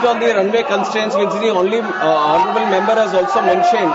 on the runway constraints, which the only honorable member has also mentioned,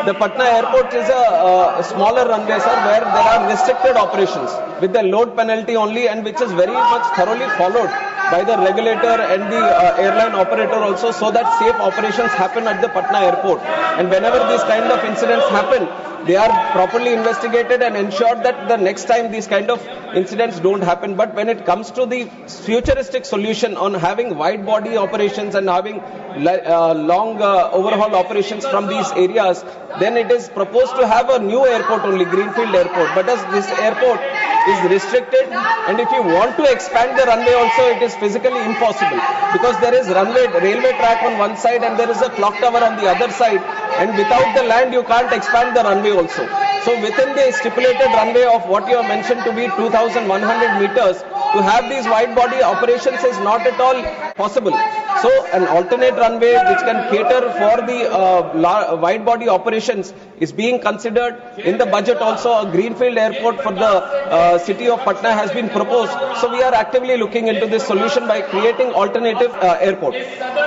the Patna airport is a smaller runway, sir, where there are restricted operations with the load penalty only, and which is very much thoroughly followed by the regulator and the airline operator also, so that safe operations happen at the Patna airport. And whenever these kind of incidents happen, they are properly investigated and ensured that the next time these kind of incidents don't happen. But when it comes to the futuristic solution on having wide body operations and having long overhaul operations from these areas, then it is proposed to have a new airport only, Greenfield Airport. But as this airport is restricted, and if you want to expand the runway also, it is physically impossible, because there is railway track on one side and there is a clock tower on the other side, and without the land you can't expand the runway also. So within the stipulated runway of what you have mentioned to be 2,100 meters, to have these wide body operations is not at all possible. So an alternate runway which can cater for the wide body operations is being considered. In the budget also, a greenfield airport for the city of Patna has been proposed. So we are actively looking into this solution by creating alternative airport.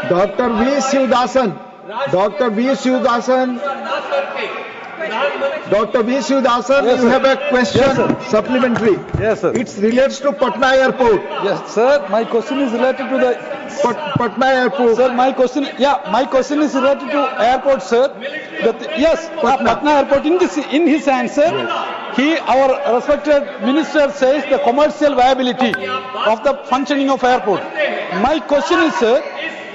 Dr. V. Sivdasan. Dr. V. Sivdasan. Dr. V. Sivdasan, yes, you sir. have a question, Yes, supplementary. Yes, sir. It relates to Patna Airport. Yes, sir. My question is related to the. Patna Airport. Sir, my question is related to airport, sir. Patna Airport. In his answer, our respected minister says the commercial viability of the functioning of airport. My question is, sir,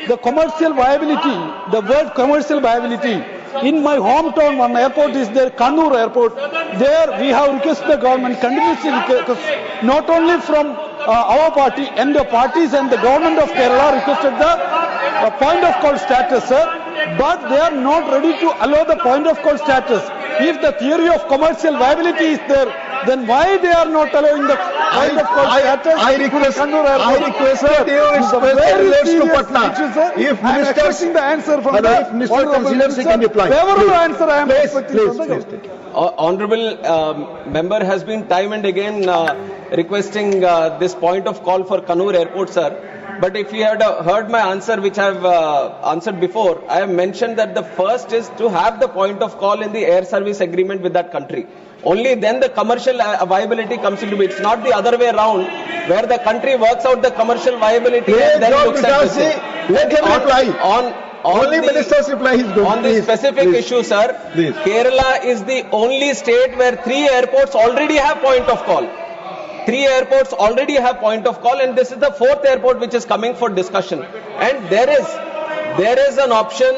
the commercial viability. The word commercial viability. In my hometown, one airport is there, Kannur Airport. There we have requested the government continuously, not only from our party and the parties and the government of Kerala requested the point of call status, sir, but they are not ready to allow the point of call status. If the theory of commercial viability is there, then why they are not allowing the point of call status? I request you, it's relates to Patna. If I am minister, expecting the answer from the if minister considers, he can reply. Favorable answer I am expecting from the Please. government. Honorable member has been time and again requesting this point of call for Kannur Airport, sir. But if you had heard my answer, which I have answered before, I have mentioned that the first is to have the point of call in the air service agreement with that country. Only then the commercial viability comes into it. It's not the other way around, where the country works out the commercial viability and then looks at this thing. Let him reply. Only minister's reply is good. On the specific issue, sir, Kerala is the only state where 3 airports already have point of call. 3 airports already have point of call, and this is the 4th airport which is coming for discussion. And there is an option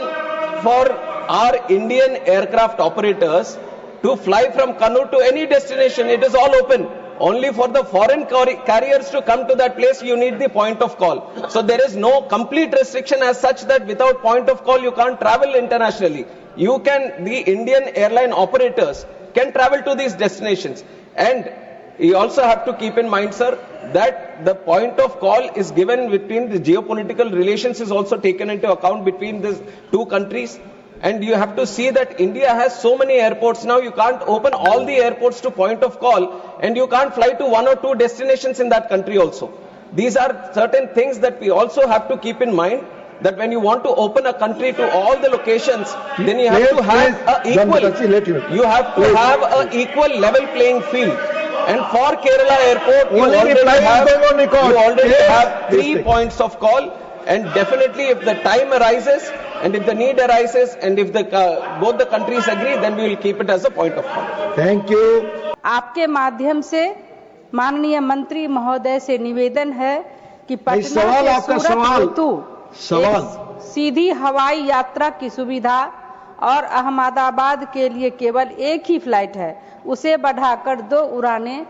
for our Indian aircraft operators to fly from Kannur to any destination. It is all open. Only for the foreign carriers to come to that place, you need the point of call. So there is no complete restriction as such that without point of call, you can't travel internationally. The Indian airline operators can travel to these destinations. And you also have to keep in mind, sir, that the point of call is given between the geopolitical relations is also taken into account between these 2 countries. And you have to see that India has so many airports now, you can't open all the airports to point of call, and you can't fly to 1 or 2 destinations in that country also. These are certain things that we also have to keep in mind, that when you want to open a country to all the locations, then you have to have an equal level playing field. And for Kerala Airport, you already have 3 points of call, and definitely if the time arises and if the need arises and if both the countries agree, then we will keep it as a point of call. Thank you. आपके माध्यम से माननीय मंत्री महोदय से निवेदन है कि पटना से सूरत हेतु सीधी हवाई यात्रा की सुविधा और अहमदाबाद के लिए केवल एक ही फ्लाइट है, उसे बढ़ाकर 2 उड़ानें।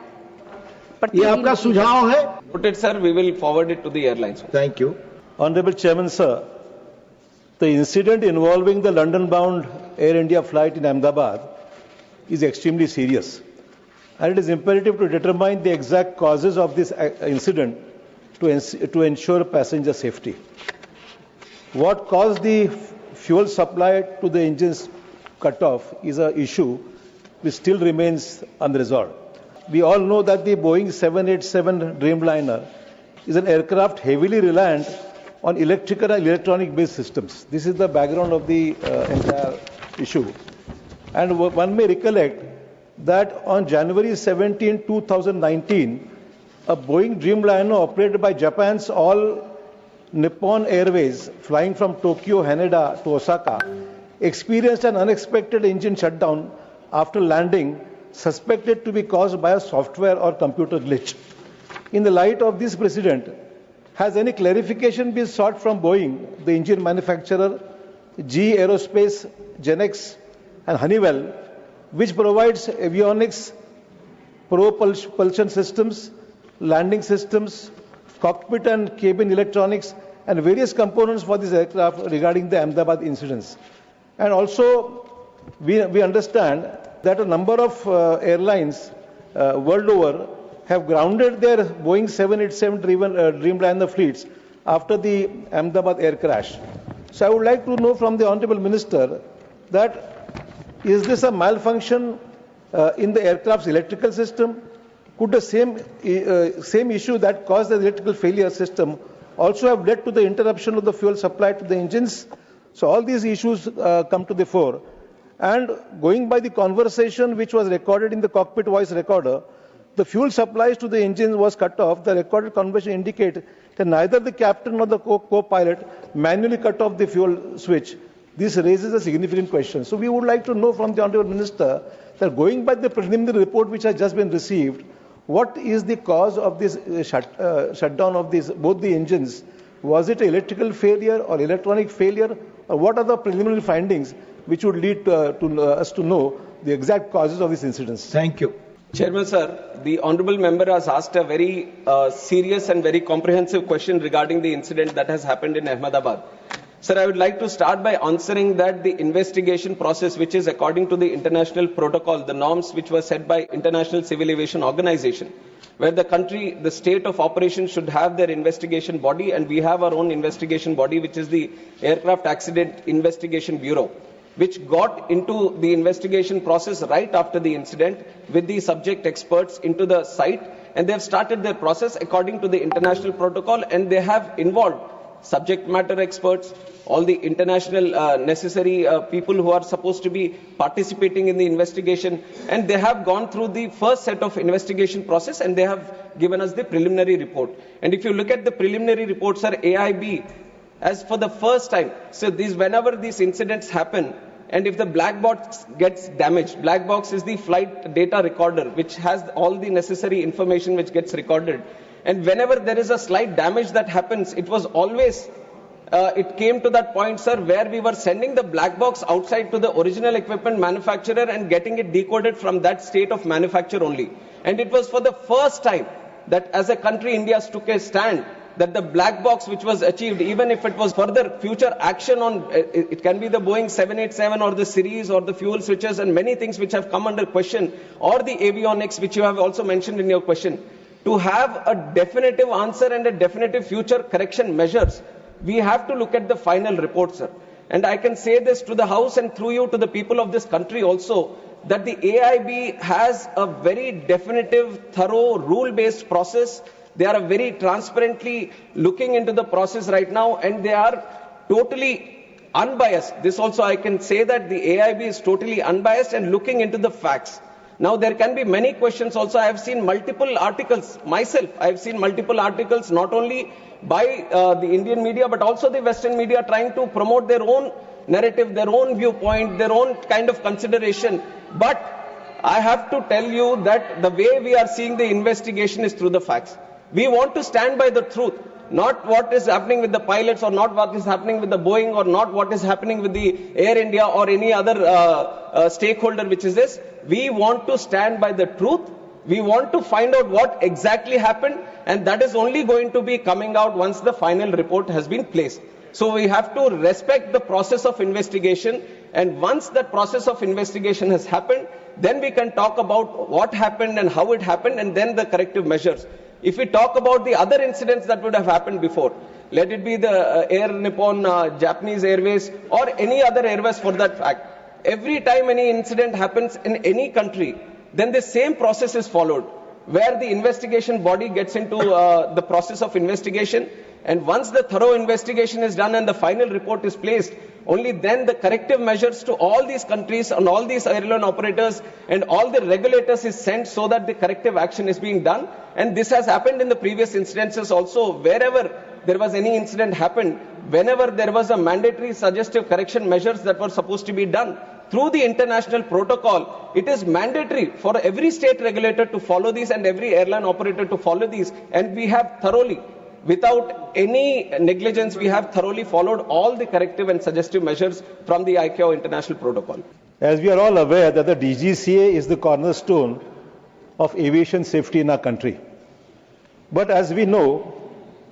ये आपका सुझाव है? Noted, sir. We will forward it to the airlines. Thank you. Honorable Chairman, sir, the incident involving the London-bound Air India flight in Ahmedabad is extremely serious, and it is imperative to determine the exact causes of this incident to ensure passenger safety. What caused the fuel supply to the engines cut off is an issue which still remains unresolved. We all know that the Boeing 787 Dreamliner is an aircraft heavily reliant on electrical and electronic based systems. This is the background of the entire issue. And one may recollect that on January 17, 2019, a Boeing Dreamliner operated by Japan's All Nippon Airways, flying from Tokyo, Haneda to Osaka, experienced an unexpected engine shutdown after landing, suspected to be caused by a software or computer glitch. In the light of this precedent, has any clarification been sought from Boeing, the engine manufacturer, GE Aerospace, Genex, and Honeywell, which provides avionics, propulsion systems, landing systems, cockpit and cabin electronics, and various components for this aircraft regarding the Ahmedabad incidents? And also, we understand that a number of airlines world over have grounded their Boeing 787 Dreamliner fleets after the Ahmedabad air crash. So I would like to know from the Honorable Minister that is this a malfunction in the aircraft's electrical system? Could the same issue that caused the electrical failure system also have led to the interruption of the fuel supply to the engines? So all these issues come to the fore. And going by the conversation which was recorded in the cockpit voice recorder, the fuel supplies to the engines was cut off. The recorded conversation indicates that neither the captain nor the co-pilot manually cut off the fuel switch. This raises a significant question. So we would like to know from the Honorable Minister that going by the preliminary report which has just been received, what is the cause of this shutdown of both the engines? Was it electrical failure or electronic failure? Or what are the preliminary findings which would lead to us to know the exact causes of these incidents? Thank you. Chairman sir, the honourable member has asked a very serious and very comprehensive question regarding the incident that has happened in Ahmedabad. Sir, I would like to start by answering that the investigation process, which is according to the international protocol, the norms which were set by International Civil Aviation Organization, where the state of operation should have their investigation body, and we have our own investigation body, which is the Aircraft Accident Investigation Bureau, which got into the investigation process right after the incident with the subject experts into the site, and they have started their process according to the international protocol, and they have involved subject matter experts, all the international necessary people who are supposed to be participating in the investigation, and they have gone through the first set of investigation process, and they have given us the preliminary report. And if you look at the preliminary report, sir, AIB, as for the first time, so whenever these incidents happen, and if the black box gets damaged, black box is the flight data recorder, which has all the necessary information which gets recorded. And whenever there is a slight damage that happens, it was always, it came to that point, sir, where we were sending the black box outside to the original equipment manufacturer and getting it decoded from that state of manufacture only. And it was for the first time that as a country, India took a stand that the black box which was achieved, even if it was further future action on, it can be the Boeing 787 or the series or the fuel switches and many things which have come under question, or the avionics which you have also mentioned in your question. To have a definitive answer and a definitive future correction measures, we have to look at the final report, sir. And I can say this to the House and through you to the people of this country also, that the AIB has a very definitive, thorough, rule-based process. They are very transparently looking into the process right now, and they are totally unbiased. This also I can say that the AIB is totally unbiased and looking into the facts. Now, there can be many questions also. I have seen multiple articles myself. I have seen multiple articles not only by the Indian media, but also the Western media trying to promote their own narrative, their own viewpoint, their own kind of consideration. But I have to tell you that the way we are seeing the investigation is through the facts. We want to stand by the truth, not what is happening with the pilots or not what is happening with the Boeing or not what is happening with the Air India or any other stakeholder which is this. We want to stand by the truth. We want to find out what exactly happened, and that is only going to be coming out once the final report has been placed. So we have to respect the process of investigation, and once that process of investigation has happened, then we can talk about what happened and how it happened, and then the corrective measures. If we talk about the other incidents that would have happened before, let it be the Air Nippon, Japanese Airways, or any other airways for that fact, every time any incident happens in any country, then the same process is followed, where the investigation body gets into the process of investigation, And once the thorough investigation is done and the final report is placed, only then the corrective measures to all these countries and all these airline operators and all the regulators is sent so that the corrective action is being done. And this has happened in the previous incidences also. Wherever there was any incident happened, whenever there was a mandatory suggestive correction measures that were supposed to be done, through the international protocol, it is mandatory for every state regulator to follow these and every airline operator to follow these. And we have thoroughly, without any negligence, we have thoroughly followed all the corrective and suggestive measures from the ICAO international protocol. As we are all aware that the DGCA is the cornerstone of aviation safety in our country. But as we know,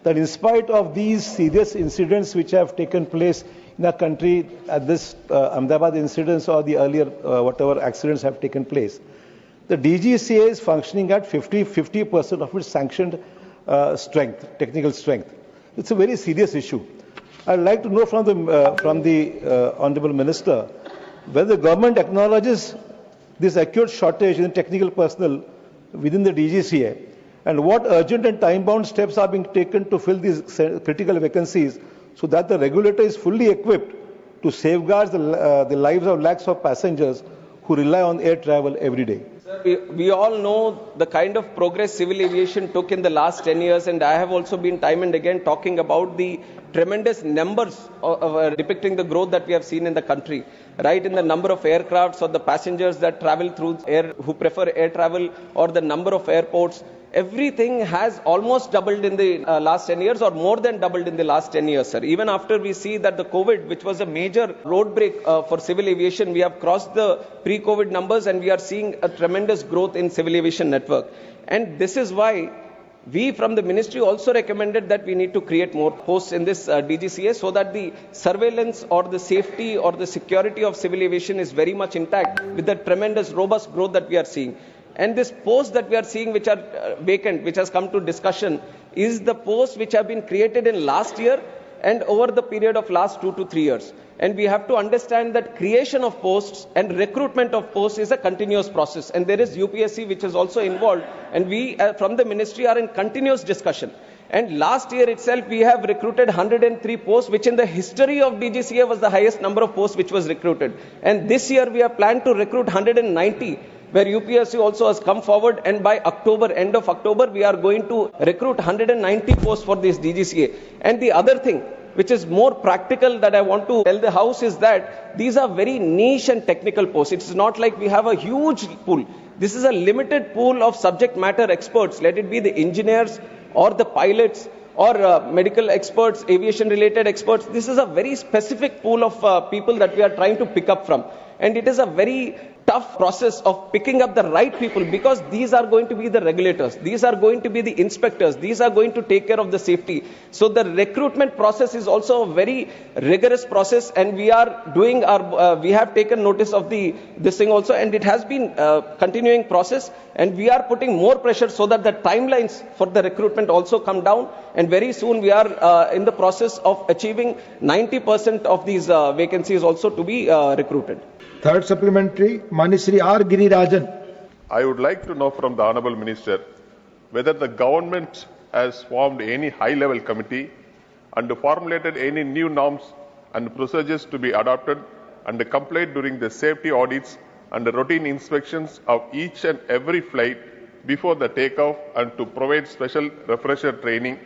that in spite of these serious incidents which have taken place in our country at this Ahmedabad incidents or the earlier whatever accidents have taken place, the DGCA is functioning at 50% of its sanctioned strength, technical strength. It's a very serious issue. I'd like to know from the Honorable Minister whether the government acknowledges this acute shortage in technical personnel within the DGCA, and what urgent and time-bound steps are being taken to fill these critical vacancies so that the regulator is fully equipped to safeguard the lives of lakhs of passengers who rely on air travel every day. We all know the kind of progress civil aviation took in the last 10 years, and I have also been time and again talking about the tremendous numbers depicting the growth that we have seen in the country, right, in the number of aircrafts or the passengers that travel through air, who prefer air travel, or the number of airports. Everything has almost doubled in the last 10 years or more than doubled in the last 10 years, sir. Even after we see that the COVID, which was a major roadbreak for civil aviation, we have crossed the pre-COVID numbers and we are seeing a tremendous growth in civil aviation network. And this is why we from the ministry also recommended that we need to create more posts in this DGCA so that the surveillance or the safety or the security of civil aviation is very much intact with the tremendous robust growth that we are seeing. And this post that we are seeing which are vacant, which has come to discussion, is the posts which have been created in last year and over the period of last 2 to 3 years. And we have to understand that creation of posts and recruitment of posts is a continuous process. And there is UPSC which is also involved. And we from the ministry are in continuous discussion. And last year itself, we have recruited 103 posts, which in the history of DGCA was the highest number of posts which was recruited. And this year we have planned to recruit 190. Where UPSC also has come forward, and by October, end of October, we are going to recruit 190 posts for this DGCA. And the other thing, which is more practical that I want to tell the House, is that these are very niche and technical posts. It's not like we have a huge pool. This is a limited pool of subject matter experts, let it be the engineers or the pilots or medical experts, aviation related experts. This is a very specific pool of people that we are trying to pick up from. And it is a very tough process of picking up the right people, because these are going to be the regulators, these are going to be the inspectors, these are going to take care of the safety. So the recruitment process is also a very rigorous process, and we are doing our, we have taken notice of this thing also, and it has been continuing process, and we are putting more pressure so that the timelines for the recruitment also come down, and very soon we are in the process of achieving 90% of these vacancies also to be recruited. Third supplementary, Manisri R. Girirajan. I would like to know from the Honourable Minister whether the government has formed any high-level committee and formulated any new norms and procedures to be adopted and complied during the safety audits and routine inspections of each and every flight before the takeoff, and to provide special refresher training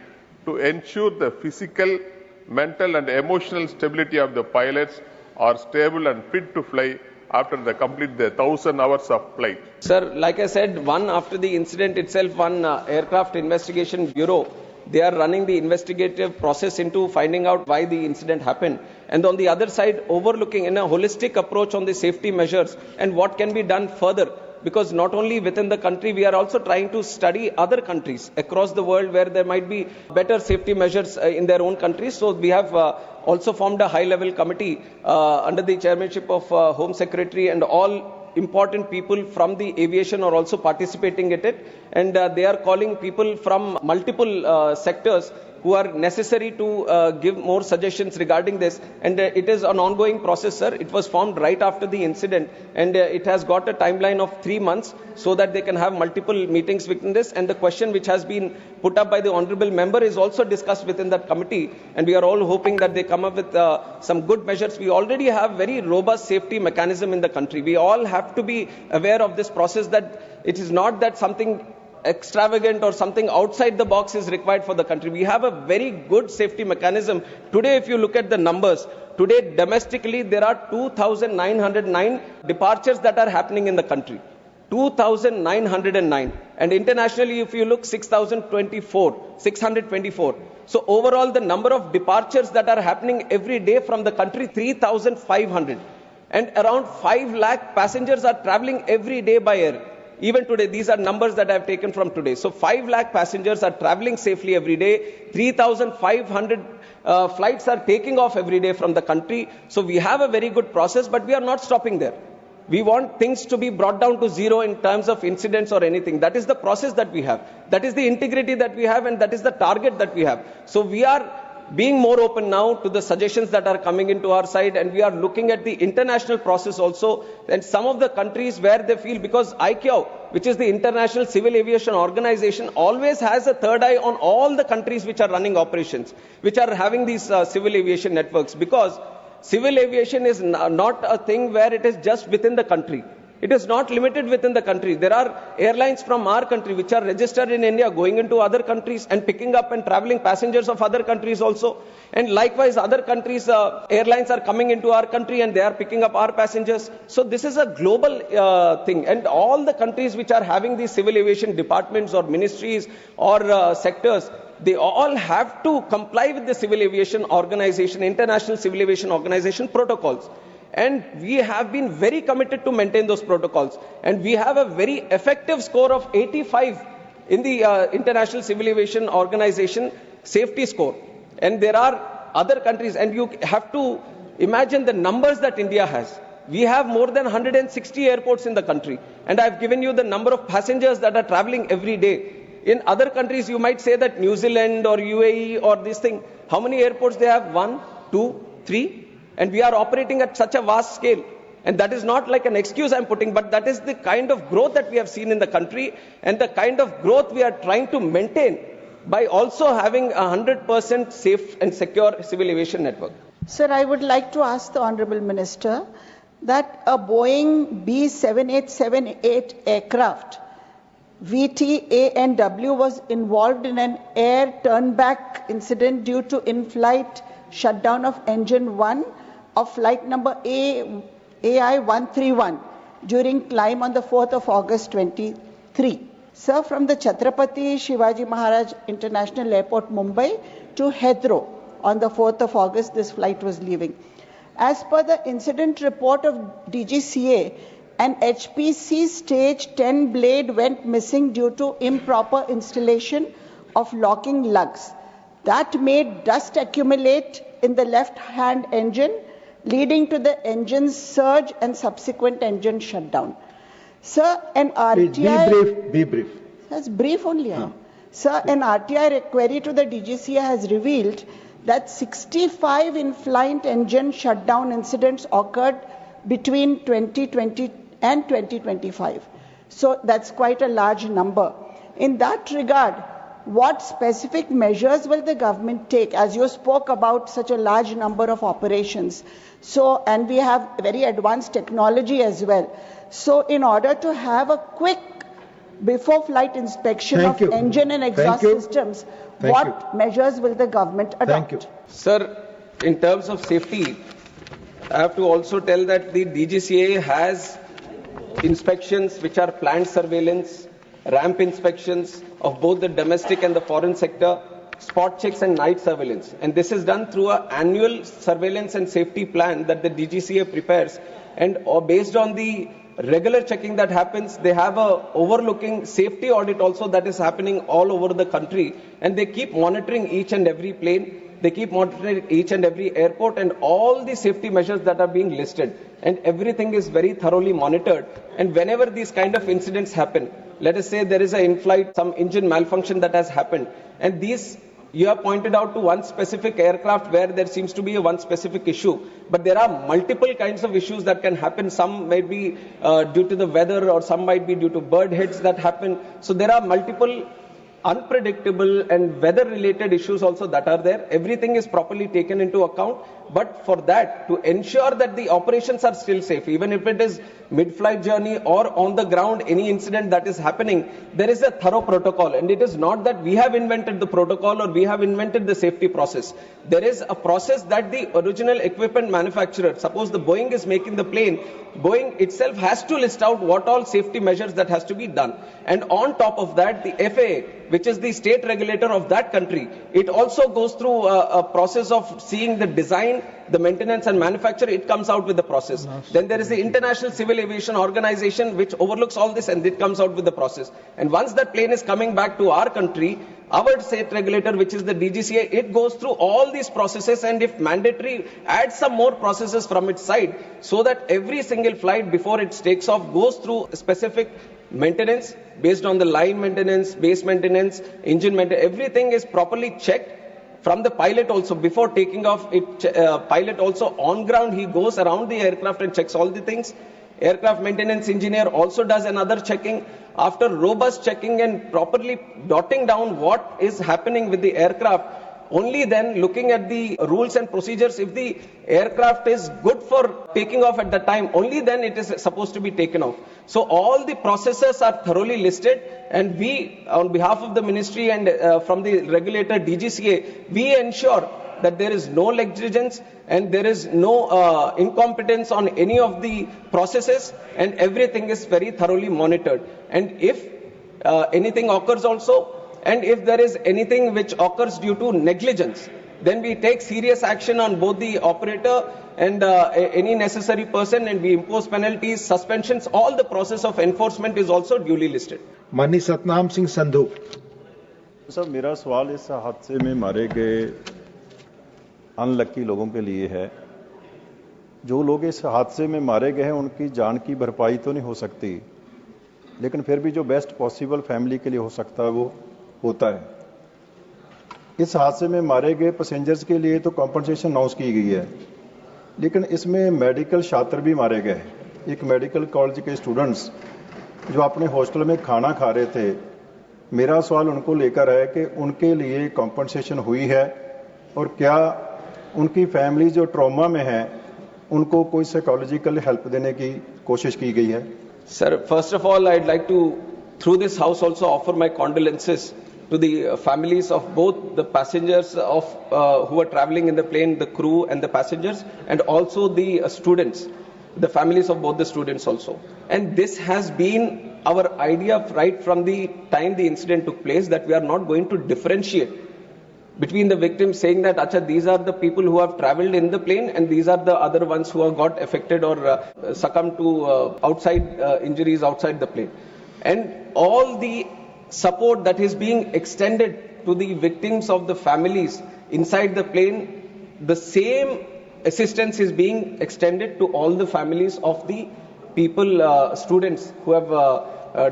to ensure the physical, mental and emotional stability of the pilots are stable and fit to fly after they complete the 1,000 hours of flight. Sir, like I said, after the incident itself, one aircraft investigation bureau, they are running the investigative process into finding out why the incident happened. And on the other side, overlooking in a holistic approach on the safety measures and what can be done further. Because not only within the country, we are also trying to study other countries across the world where there might be better safety measures in their own countries. So we have also formed a high-level committee under the chairmanship of Home Secretary, and all important people from the aviation are also participating in it. And they are calling people from multiple sectors who are necessary to give more suggestions regarding this. And it is an ongoing process, sir. It was formed right after the incident, and it has got a timeline of 3 months so that they can have multiple meetings within this. And the question which has been put up by the honorable member is also discussed within that committee. And we are all hoping that they come up with some good measures. We already have very robust safety mechanism in the country. We all have to be aware of this process, that it is not that something extravagant or something outside the box is required for the country. We have a very good safety mechanism. Today, if you look at the numbers, today domestically there are 2,909 departures that are happening in the country. 2,909. And internationally, if you look, 624. So overall, the number of departures that are happening every day from the country, 3,500. And around 5 lakh passengers are traveling every day by air. Even today, these are numbers that I have taken from today. So 5 lakh passengers are traveling safely every day. 3,500 flights are taking off every day from the country. So we have a very good process, but we are not stopping there. We want things to be brought down to zero in terms of incidents or anything. That is the process that we have. That is the integrity that we have, and that is the target that we have. So we are being more open now to the suggestions that are coming into our side, and we are looking at the international process also, and some of the countries where they feel, because ICAO, which is the International Civil Aviation Organization, always has a third eye on all the countries which are running operations, which are having these civil aviation networks, because civil aviation is not a thing where it is just within the country. It is not limited within the country. There are airlines from our country which are registered in India going into other countries and picking up and traveling passengers of other countries also. And likewise, other countries, airlines are coming into our country and they are picking up our passengers. So this is a global thing. And all the countries which are having these civil aviation departments or ministries or sectors, they all have to comply with the Civil Aviation Organization, International Civil Aviation Organization protocols. And we have been very committed to maintain those protocols. And we have a very effective score of 85 in the International Civil Aviation Organization safety score. And there are other countries, and you have to imagine the numbers that India has. We have more than 160 airports in the country. And I've given you the number of passengers that are traveling every day. In other countries, you might say that New Zealand or UAE or this thing, how many airports they have? 1, 2, 3. And we are operating at such a vast scale. And that is not like an excuse I'm putting, but that is the kind of growth that we have seen in the country and the kind of growth we are trying to maintain by also having 100% safe and secure civil aviation network. Sir, I would like to ask the Honorable Minister that a Boeing B7878 aircraft VTANW was involved in an air turnback incident due to in-flight shutdown of engine 1 of flight number AI131 during climb on the 4th of August 23. Sir, from the Chhatrapati Shivaji Maharaj International Airport, Mumbai to Heathrow on the 4th of August, this flight was leaving. As per the incident report of DGCA, an HPC stage 10 blade went missing due to improper installation of locking lugs. That made dust accumulate in the left-hand engine, leading to the engine's surge and subsequent engine shutdown. Sir, an RTI... Be brief. That's brief only. Sir, an RTI query to the DGCA has revealed that 65 in-flight engine shutdown incidents occurred between 2020 and 2025. So that's quite a large number. In that regard, what specific measures will the government take, as you spoke about such a large number of operations? So, and we have very advanced technology as well. So in order to have a quick before flight inspection of engine and exhaust systems, what measures will the government adopt? Sir, in terms of safety, I have to also tell that the DGCA has inspections which are planned surveillance, ramp inspections of both the domestic and the foreign sector, spot checks and night surveillance. And this is done through an annual surveillance and safety plan that the DGCA prepares. And based on the regular checking that happens, they have a overlooking safety audit also that is happening all over the country. And they keep monitoring each and every plane. They keep monitoring each and every airport and all the safety measures that are being listed. And everything is very thoroughly monitored. And whenever these kind of incidents happen, let us say there is an in-flight, some engine malfunction that has happened, and these You have pointed out to one specific aircraft where there seems to be a one specific issue, but there are multiple kinds of issues that can happen. Some might be due to the weather, or some might be due to bird hits that happen. So there are multiple unpredictable and weather related issues also that are there. Everything is properly taken into account, but for that, to ensure that the operations are still safe, even if it is mid-flight journey or on the ground, any incident that is happening, there is a thorough protocol, and it is not that we have invented the protocol or we have invented the safety process. There is a process that the original equipment manufacturer, suppose the Boeing is making the plane, Boeing itself has to list out what all safety measures that has to be done. And on top of that, the FAA, which is the state regulator of that country, it also goes through a process of seeing the design, the maintenance and manufacture. It comes out with the process. Then there is the International Civil Aviation Organization, which overlooks all this, and it comes out with the process. And once that plane is coming back to our country, our state regulator, which is the DGCA, it goes through all these processes, and if mandatory, adds some more processes from its side, so that every single flight before it takes off goes through specific maintenance based on the line maintenance, base maintenance, engine maintenance. Everything is properly checked from the pilot also before taking off. Pilot also on ground, he goes around the aircraft and checks all the things. Aircraft maintenance engineer also does another checking. After robust checking and properly dotting down what is happening with the aircraft, only then looking at the rules and procedures, if the aircraft is good for taking off at that time, only then it is supposed to be taken off. So all the processes are thoroughly listed, and we, on behalf of the ministry and from the regulator DGCA, we ensure that there is no negligence and there is no incompetence on any of the processes, and everything is very thoroughly monitored. And if anything occurs also, and if there is anything which occurs due to negligence, then we take serious action on both the operator and any necessary person, and we impose penalties, suspensions. All the process of enforcement is also duly listed. माननीय Satnam Singh Sandhu. Sir, मेरा सवाल इस हादसे में मारे गए unlucky लोगों के लिए है। जो लोग इस हादसे में मारे गए हैं, उनकी जान की भरपाई तो नहीं हो सकती, लेकिन फिर भी जो बेस्ट पॉसिबल फैमिली के लिए हो सकता है वो होता है। इस हादसे में मारे गए पैसेंजर्स के लिए तो कॉम्पनसेशन अनाउंस की गई है, लेकिन इसमें मेडिकल छात्र भी मारे गए। एक मेडिकल कॉलेज के स्टूडेंट्स जो अपने हॉस्टल में खाना खा रहे थे, मेरा सवाल उनको लेकर है कि उनके लिए कॉम्पनसेशन हुई है, और क्या उनकी फैमिली जो ट्रॉमा में है उनको कोई साइकोलॉजिकल हेल्प देने की कोशिश की गई है? Sir, first of all, I'd like to, through this house, also offer my condolences to the families of both the passengers of who were traveling in the plane, the crew and the passengers, and also the students, the families of both the students also. And this has been our idea right from the time the incident took place, that we are not going to differentiate between the victims, saying that Acha, these are the people who have traveled in the plane and these are the other ones who have got affected or succumbed to outside injuries outside the plane. And all the support that is being extended to the victims of the families inside the plane, the same assistance is being extended to all the families of the people, students who have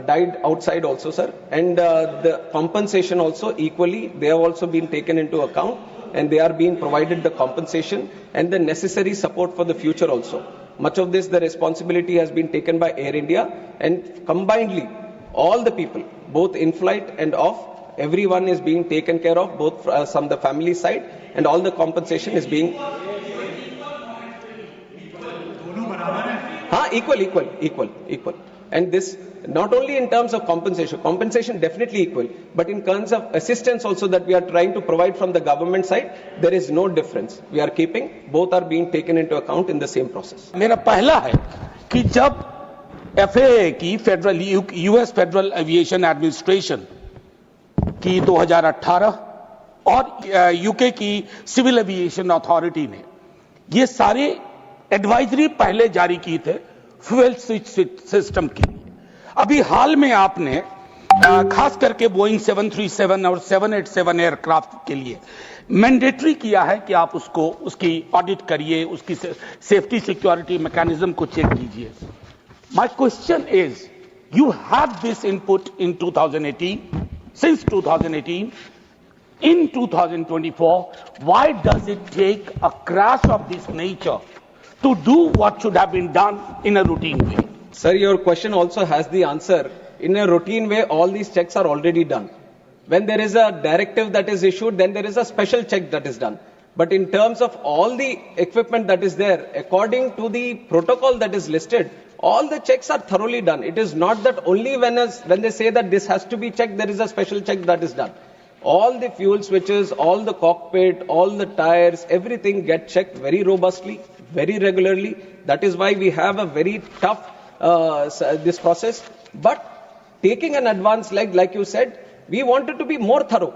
died outside also, sir. And the compensation also equally, they have also been taken into account, and they are being provided the compensation and the necessary support for the future also. Much of this, the responsibility has been taken by Air India, and combinedly, all the people, both in flight and off, everyone is being taken care of, both from the family side, and all the compensation is being equal. And this, not only in terms of compensation definitely equal, but in terms of assistance also that we are trying to provide from the government side, there is no difference. We are keeping, both are being taken into account in the same process. मेरा पहला है कि जब FAA की federal US federal aviation administration की 2018 और UK की civil aviation authority ने ये सारे एडवाइजरी पहले जारी की थे फ्यूल स्विच सिस्टम के लिए। अभी हाल में आपने खास करके बोइंग 737 और 787 एयरक्राफ्ट के लिए मैंडेटरी किया है कि आप उसको उसकी ऑडिट करिए, उसकी सेफ्टी सिक्योरिटी मैकेनिज्म को चेक कीजिए। My question is, you have this input in 2018, since 2018, in 2024, why does it take a crash of this nature to do what should have been done in a routine way? Sir, your question also has the answer. In a routine way, all these checks are already done. When there is a directive that is issued, then there is a special check that is done. But in terms of all the equipment that is there, according to the protocol that is listed, all the checks are thoroughly done. It is not that only when they say that this has to be checked, there is a special check that is done. All the fuel switches, all the cockpit, all the tires, everything get checked very robustly, very regularly. That is why we have a very tough this process. But taking an advance, like you said, we wanted to be more thorough.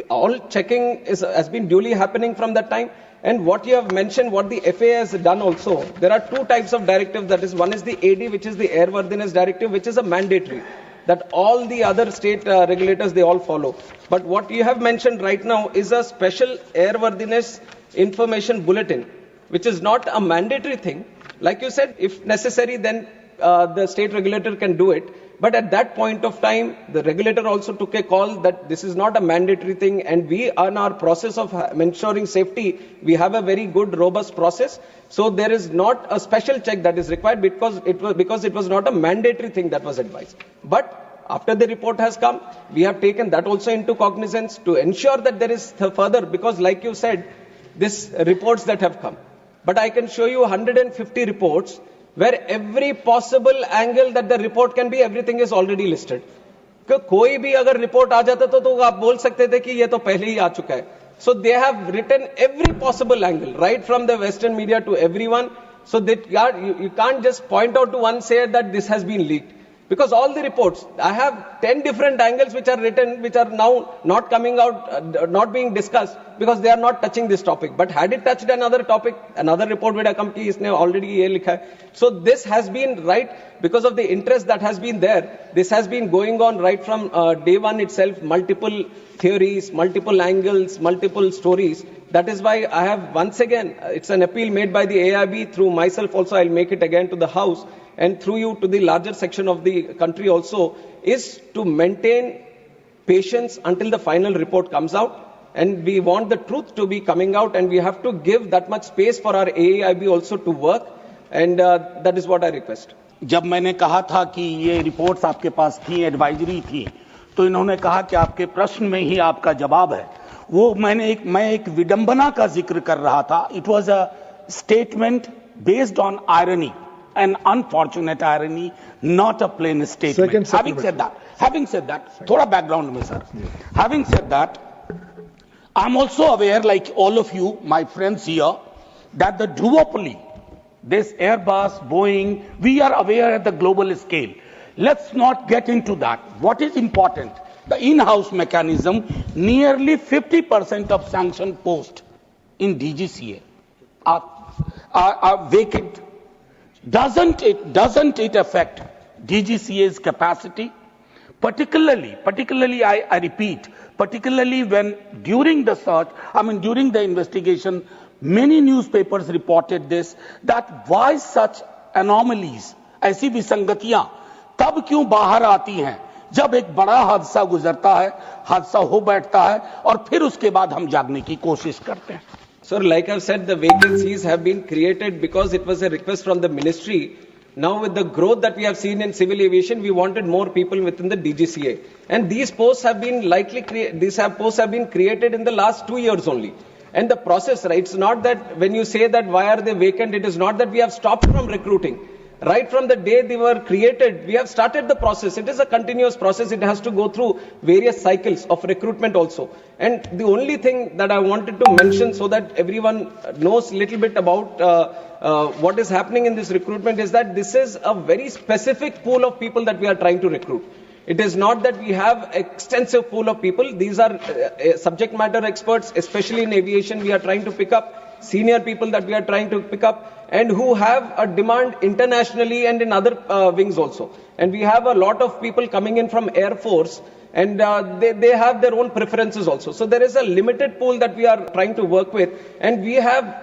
All checking has been duly happening from that time. And what you have mentioned, what the FAA has done also, there are two types of directives. That is, one is the AD, which is the Airworthiness Directive, which is a mandatory, that all the other state regulators, they all follow. But what you have mentioned right now is a special Airworthiness Information Bulletin, which is not a mandatory thing. Like you said, if necessary, then the state regulator can do it. But at that point of time, the regulator also took a call that this is not a mandatory thing, and we, on our process of ensuring safety, we have a very good, robust process. So there is not a special check that is required because it was not a mandatory thing that was advised. But after the report has come, we have taken that also into cognizance to ensure that there is further, because like you said, these reports that have come. But I can show you 150 reports where every possible angle that the report can be, everything is already listed. कोई भी अगर report आ जाता तो आप बोल सकते थे कि ये तो पहले ही आ चुका है. So they have written every possible angle, right from the Western media to everyone. So that you can't just point out to one, say that this has been leaked. Because all the reports, I have 10 different angles which are written, which are now not coming out, not being discussed, because they are not touching this topic. But had it touched another topic, another report would have come ki isne already ye likha hai. So this has been right because of the interest that has been there. This has been going on right from day one itself, multiple theories, multiple angles, multiple stories. That is why I have once again, it's an appeal made by the AIB through myself also, I'll make it again to the House, and through you to the larger section of the country also, is to maintain patience until the final report comes out. And we want the truth to be coming out, and we have to give that much space for our AIB also to work. And that is what I request. जब मैंने कहा था कि ये reports आपके पास थी, advisory थी, तो इन्होंने कहा कि आपके प्रश्न में ही आपका जवाब है. वो मैं एक विडंबना का जिक्र कर रहा था. It was a statement based on irony. An unfortunate irony, not a plain statement. Having said that, thoda background mein sir. Having said that, I'm also aware, like all of you, my friends here, that the duopoly, this Airbus, Boeing, we are aware at the global scale. Let's not get into that. What is important? The in-house mechanism, nearly 50% of sanction posts in DGCA are vacant. Doesn't it affect DGCA's capacity? Particularly, I repeat, particularly when during the search, during the investigation, many newspapers reported this, that why such anomalies, ऐसी विसंगतियां, तब क्यों बाहर आती हैं, जब एक बड़ा हादसा गुजरता है, हादसा हो बैठता है, और फिर उसके बाद हम जागने की कोशिश करते हैं. Sir, like I've said, the vacancies have been created because it was a request from the ministry. Now with the growth that we have seen in civil aviation, we wanted more people within the DGCA. And these posts have been posts have been created in the last 2 years only. And the process, right, it's not that when you say that why are they vacant, it is not that we have stopped from recruiting. Right from the day they were created, we have started the process. It is a continuous process. It has to go through various cycles of recruitment also. And the only thing that I wanted to mention so that everyone knows a little bit about what is happening in this recruitment is that this is a very specific pool of people that we are trying to recruit. It is not that we have extensive pool of people. These are subject matter experts, especially in aviation, we are trying to pick up. Senior people that we are trying to pick up, and who have a demand internationally and in other wings also. And we have a lot of people coming in from Air Force, and they have their own preferences also. So there is a limited pool that we are trying to work with, and we have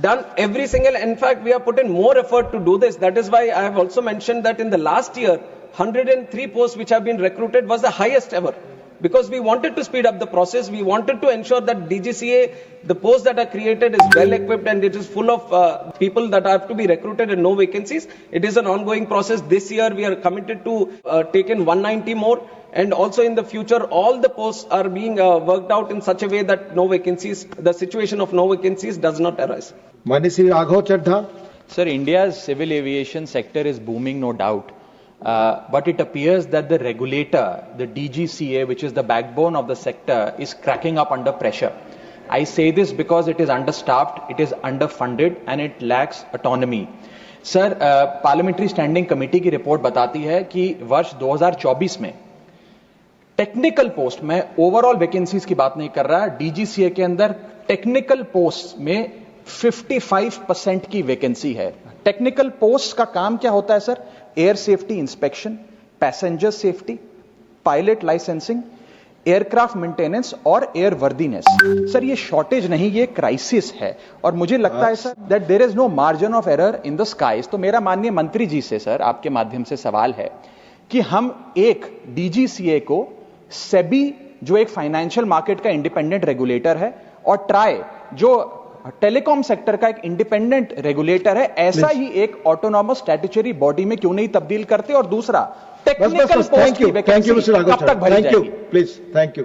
done every single, in fact, we have put in more effort to do this. That is why I have also mentioned that in the last year, 103 posts which have been recruited was the highest ever. because we wanted to speed up the process. We wanted to ensure that DGCA, the posts that are created is well equipped and it is full of people that have to be recruited and no vacancies. It is an ongoing process. This year we are committed to take in 190 more. And also in the future, all the posts are being worked out in such a way that no vacancies, the situation of no vacancies does not arise. Manishri Raghav Chadha. Sir, India's civil aviation sector is booming, no doubt. But it appears that the regulator, the DGCA, which is the backbone of the sector, is cracking up under pressure. I say this because it is understaffed, it is underfunded, and it lacks autonomy. Sir, Parliamentary Standing Committee की report बताती है कि वर्ष 2024 में technical post में overall vacancies की बात नहीं कर रहा, डीजीसीए के अंदर टेक्निकल पोस्ट में 55% की वैकेंसी है. टेक्निकल पोस्ट का काम क्या होता है sir? Air safety inspection, passenger safety, pilot licensing, aircraft maintenance और एयर वर्दीनेस. सर ये शॉर्टेज नहीं, ये क्राइसिस है. और मुझे लगता है sir that there is no margin of error in the skies. तो मेरा माननीय मंत्री जी से सर आपके माध्यम से सवाल है कि हम एक डीजीसीए को सेबी जो एक फाइनेंशियल मार्केट का इंडिपेंडेंट रेगुलेटर है और ट्राई जो टेलीकॉम सेक्टर का एक इंडिपेंडेंट रेगुलेटर है, ऐसा ही एक ऑटोनॉमस स्टैट्यूटरी बॉडी में क्यों नहीं तब्दील करते? और दूसरा टेक्निकल पोस्ट की वैकेंसी कब तक भरी जाएगी? Please, thank you.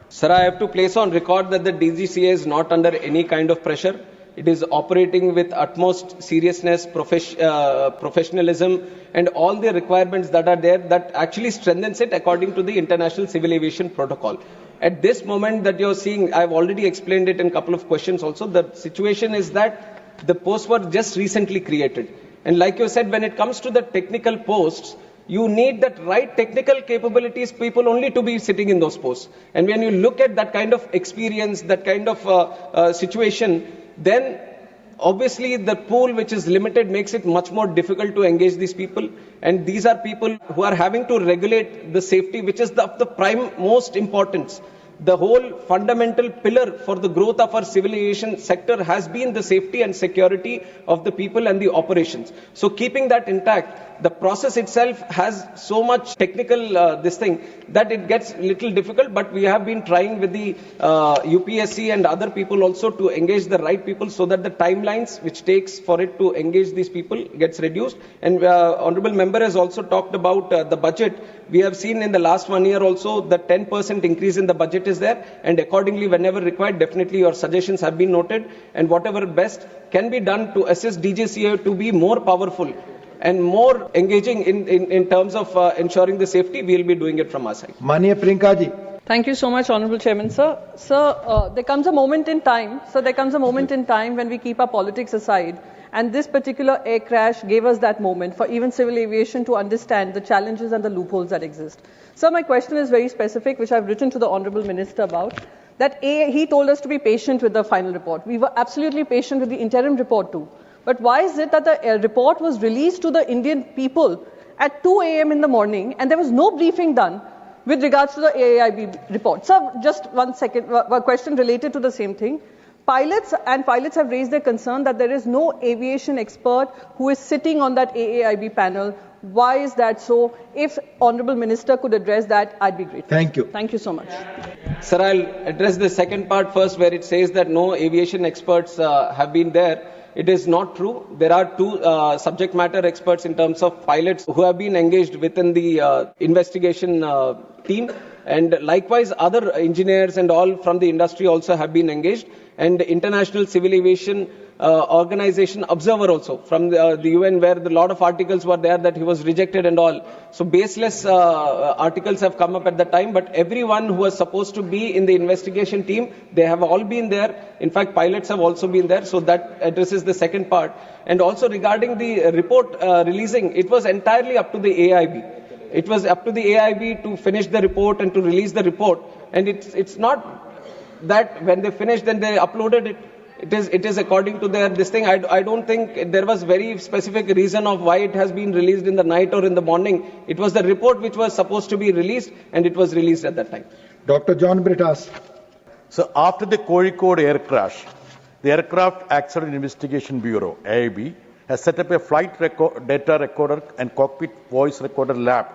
Sir, I have to place on record that the DGCA is not under any kind of pressure. It is operating with utmost seriousness, professionalism, and all the requirements that are there that actually strengthens it according to the International Civil Aviation Protocol. At this moment that you're seeing, I've already explained it in a couple of questions also, the situation is that the posts were just recently created. And like you said, when it comes to the technical posts, you need that right technical capabilities people only to be sitting in those posts. And when you look at that kind of experience, that kind of situation, then obviously the pool which is limited makes it much more difficult to engage these people. And these are people who are having to regulate the safety, which is of the prime most importance. The whole fundamental pillar for the growth of our civil aviation sector has been the safety and security of the people and the operations. So keeping that intact, the process itself has so much technical this thing that it gets little difficult, but we have been trying with the UPSC and other people also to engage the right people so that the timelines which takes for it to engage these people gets reduced. And Honorable Member has also talked about the budget. We have seen in the last 1 year also the 10% increase in the budget is there, and accordingly whenever required, definitely your suggestions have been noted, and whatever best can be done to assist DGCA to be more powerful and more engaging in terms of ensuring the safety, we will be doing it from our side. Maniya Priyanka ji. Thank you so much, Honorable Chairman, sir. Sir, there comes a moment in time, when we keep our politics aside, and this particular air crash gave us that moment for even civil aviation to understand the challenges and the loopholes that exist. Sir, my question is very specific, which I've written to the Honorable Minister about, that he told us to be patient with the final report. We were absolutely patient with the interim report too. But why is it that the report was released to the Indian people at 2 a.m. in the morning and there was no briefing done with regards to the AAIB report? Sir, just 1 second, a question related to the same thing. Pilots have raised their concern that there is no aviation expert who is sitting on that AAIB panel. Why is that so? If Honorable Minister could address that, I'd be grateful. Thank you. Thank you so much. Sir, I'll address the second part first, where it says that no aviation experts have been there. It is not true. There are two subject matter experts in terms of pilots who have been engaged within the investigation team, and likewise other engineers and all from the industry also have been engaged, and the International Civil Aviation Organization observer also from the UN, where a lot of articles were there that he was rejected and all. So baseless articles have come up at the time, but everyone who was supposed to be in the investigation team, they have all been there. In fact, pilots have also been there. So that addresses the second part. And also regarding the report releasing, it was entirely up to the AIB. It was up to the AIB to finish the report and to release the report. And it's not that when they finished, then they uploaded it. It is according to their this thing. I don't think there was very specific reason of why it has been released in the night or in the morning. It was the report which was supposed to be released, and it was released at that time. Dr. John Brittas. So after the Kozhikode air crash, the Aircraft Accident Investigation Bureau, AIB, has set up a flight data recorder and cockpit voice recorder lab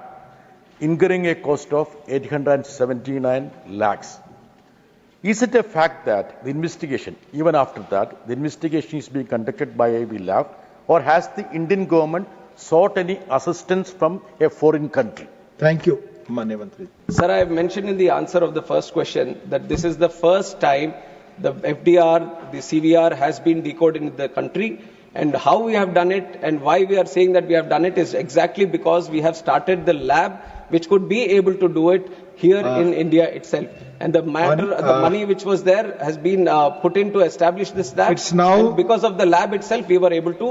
incurring a cost of 879 lakhs. Is it a fact that the investigation, even after that, the investigation is being conducted by AIB Lab, or has the Indian government sought any assistance from a foreign country? Thank you, Manya Mantri. Sir, I have mentioned in the answer of the first question that this is the first time the FDR, the CVR has been decoded in the country. And how we have done it and why we are saying that we have done it is exactly because we have started the lab which could be able to do it here in India itself. And the money which was there has been put in to establish this lab. It's now, and because of the lab itself, we were able to